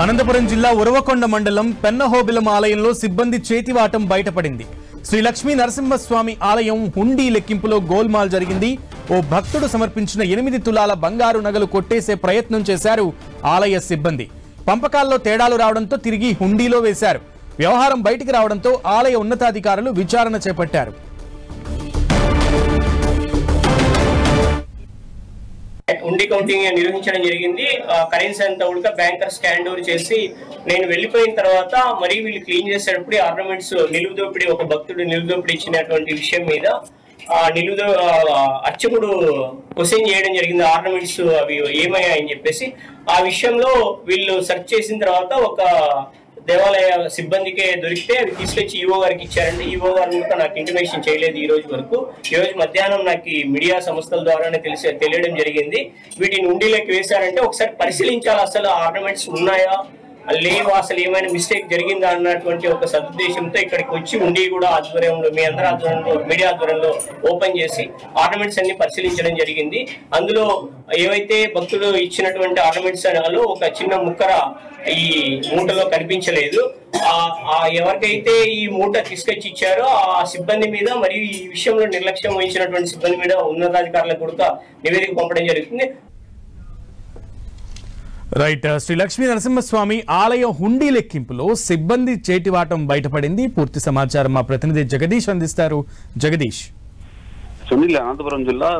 అనంతపురం జిల్లా ఉరవకొండ మండలం పెన్నహోబిలం ఆలయంలో సిబ్బంది చేతివాటం బయటపడింది. శ్రీ లక్ష్మీ నరసింహస్వామి ఆలయం హుండీ లెక్కింపులో గోల్మాల్ జరిగింది. ఓ భక్తుడు సమర్పించిన 8 తులాల బంగారు నగలు కొట్టేసే ప్రయత్నం చేశారు ఆలయ సిబ్బంది. పంపకాల్లో తేడాలు రావడంతో తిరిగి హుండీలో వేశారు. వ్యవహారం బయటికి రావడంతో ఆలయ ఉన్నతాధికారులు విచారణ చేపట్టారు. హుండీ కౌంటింగ్ నిర్వహించడం జరిగింది. కరెన్సీ అంతా కూడా బ్యాంకర్ స్కాన్ ఓవర్ చేసి నేను వెళ్ళిపోయిన తర్వాత మరి వీళ్ళు క్లీన్ చేసేటప్పుడు ఆర్నమెంట్స్ నిలువుదోపిడి ఒక భక్తుడు నిలువుదోపిడి ఇచ్చినటువంటి విషయం మీద అర్చకుడు క్వశ్చన్ చేయడం జరిగింది. ఆర్నమెంట్స్ అవి ఏమయ్యాయని చెప్పేసి ఆ విషయంలో వీళ్ళు సెర్చ్ చేసిన తర్వాత ఒక దేవాలయ సిబ్బందికే దొరికితే అవి తీసుకొచ్చి ఈవో గారికి ఇచ్చారండి. ఈవో గారు కూడా నాకు ఇంటిమేషన్ చేయలేదు ఈ రోజు వరకు. ఈ రోజు మధ్యాహ్నం నాకు మీడియా సంస్థల ద్వారానే తెలియడం జరిగింది. వీటిని హుండీలోకి వేశారంటే ఒకసారి పరిశీలించాలి, అసలు ఆర్నమెంట్స్ ఉన్నాయా లేవా, అసలు ఏమైనా మిస్టేక్ జరిగిందా అన్నటువంటి ఒక సదుద్దేశంతో ఇక్కడికి వచ్చి హుండీ కూడా ఆధ్వర్యంలో మీ అందరి ఆధ్వర్యంలో మీడియా ఆధ్వర్యంలో ఓపెన్ చేసి ఆర్నమెంట్స్ అన్ని పరిశీలించడం జరిగింది. అందులో ఏవైతే భక్తులు ఇచ్చినటువంటి ఆర్నమెంట్స్ లో ఒక చిన్న ముక్కర ఈ మూటలో కనిపించలేదు. ఎవరికైతే ఈ మూట తీసుకొచ్చి ఇచ్చారో ఆ సిబ్బంది మీద మరియు ఈ విషయంలో నిర్లక్ష్యం వహించినటువంటి సిబ్బంది మీద ఉన్నతాధికారులకు కూడా నివేదిక పంపడం జరుగుతుంది. రైట్. శ్రీ లక్ష్మీ నరసింహస్వామి ఆలయ హుండీ లెక్కింపులో సిబ్బంది చేతివాటం బయటపడింది. పూర్తి సమాచారం మా ప్రతినిధి జగదీష్ అందిస్తారు. జగదీష్. సునీల్, అనంతపురం జిల్లా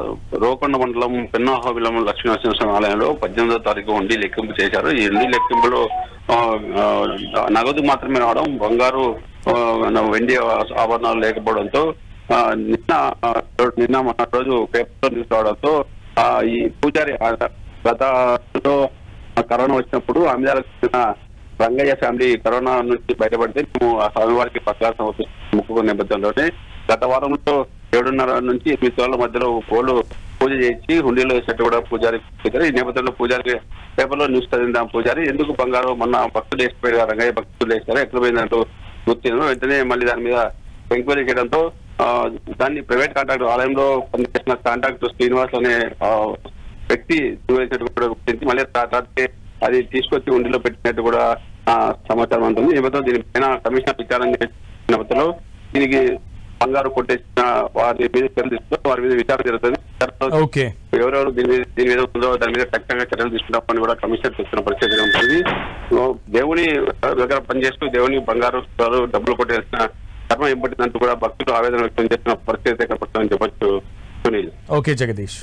రోకొండ మండలం పెన్నహోబిలం లక్ష్మీ నరసింహస్వామి ఆలయంలో 18వ తారీఖు హుండీ లెక్కింపు చేశారు. ఈ హుండీ లెక్కింపులో నగదు మాత్రమే రావడం, బంగారు వెండి ఆభరణాలు లేకపోవడంతో నిన్న మన రోజు పేపర్ న్యూస్ రావడంతో ఈ పూజారి గతంలో కరోనా వచ్చినప్పుడు అమిదాల రంగయ్య ఫ్యామిలీ కరోనా నుంచి బయటపడితే మేము ఆ స్వామివారికి ప్రకాశం మొక్కుకున్న నేపథ్యంలోనే గత వారంలో 7:30 నుంచి 8 తులాల మధ్యలో కోళ్ళు పూజ చేయించి హుండీలో వేసినట్టు కూడా పూజారి చెప్పారు. ఈ నేపథ్యంలో పూజారికి పేపర్లో న్యూస్ చదివిందాం. పూజారి ఎందుకు బంగారు మొన్న భక్తులు వేసిపోయారు, రంగయ్య భక్తులు వేస్తారు, ఎక్కడ పోయిందంటూ గుర్తించారు. వెంటనే మళ్ళీ దాని మీద ఎంక్వైరీ చేయడంతో దాన్ని ప్రైవేట్ కాంట్రాక్టర్ ఆలయంలో పనిచేసిన కాంట్రాక్టర్ శ్రీనివాస్ అనే వ్యక్తి కూడా గుర్తించి మళ్ళీ అది తీసుకొచ్చి హుండీలో పెట్టినట్టు కూడా సమాచారం ఉంటుంది. ఈ నేపథ్యంలో దీనిపైన కమిషనర్ విచారణ నేపథ్యంలో దీనికి బంగారు కొట్టేసిన వారి మీద చర్యలు తీసుకుంటారు, వారి మీద విచారణ జరుగుతుంది. ఎవరెవరు దీని మీద ఉందో దాని మీద ఖచ్చితంగా చర్యలు తీసుకుంటామని కూడా కమిషనర్ చెప్తున్న పరిస్థితి ఉంటుంది. దేవుని దగ్గర పనిచేస్తూ దేవుని బంగారు డబ్బులు కొట్టేసిన కర్మ ఏం పట్టిందంటూ కూడా భక్తులు ఆవేదన వ్యక్తం చేసిన పరిస్థితి కనపడుతుందని చెప్పొచ్చు. సునీల్. ఓకే జగదీష్.